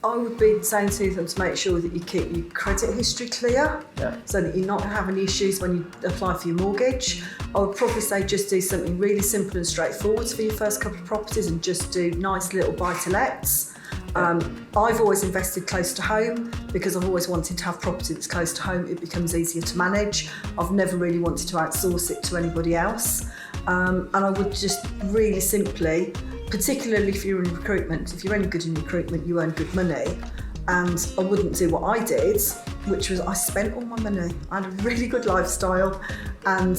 I would be saying to them to make sure that you keep your credit history clear, so that you're not having issues when you apply for your mortgage. I would probably say just do something really simple and straightforward for your first couple of properties and just do nice little buy-to-lets. I've always invested close to home because I've always wanted to have property that's close to home. It becomes easier to manage. I've never really wanted to outsource it to anybody else. And I would just really simply, particularly if you're in recruitment, if you're any good in recruitment, you earn good money. And I wouldn't do what I did, which was I spent all my money. I had a really good lifestyle. And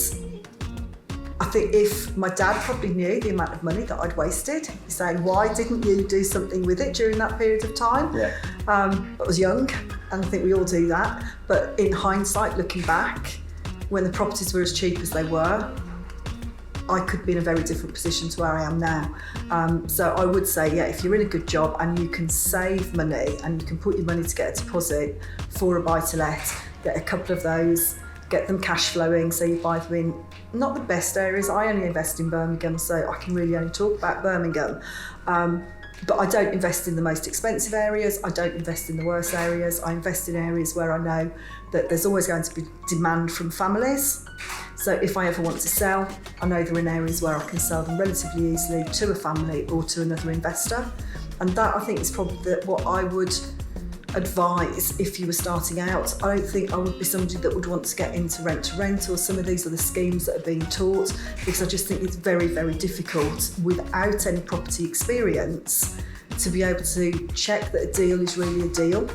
I think if my dad probably knew the amount of money that I'd wasted, he's saying, why didn't you do something with it during that period of time? I was young, and I think we all do that. But in hindsight, looking back, when the properties were as cheap as they were, I could be in a very different position to where I am now. So I would say, if you're in a good job and you can save money and you can put your money to get a deposit for a buy-to-let, get a couple of those, get them cash flowing, so you buy them in not the best areas. I only invest in Birmingham, so I can really only talk about Birmingham. But I don't invest in the most expensive areas. I don't invest in the worst areas. I invest in areas where I know that there's always going to be demand from families. So if I ever want to sell, I know they're in areas where I can sell them relatively easily to a family or to another investor. And that, I think, is probably what I would advise if you were starting out. I don't think I would be somebody that would want to get into rent to rent or some of these other schemes that are being taught, because I just think it's very, very difficult without any property experience to be able to check that a deal is really a deal.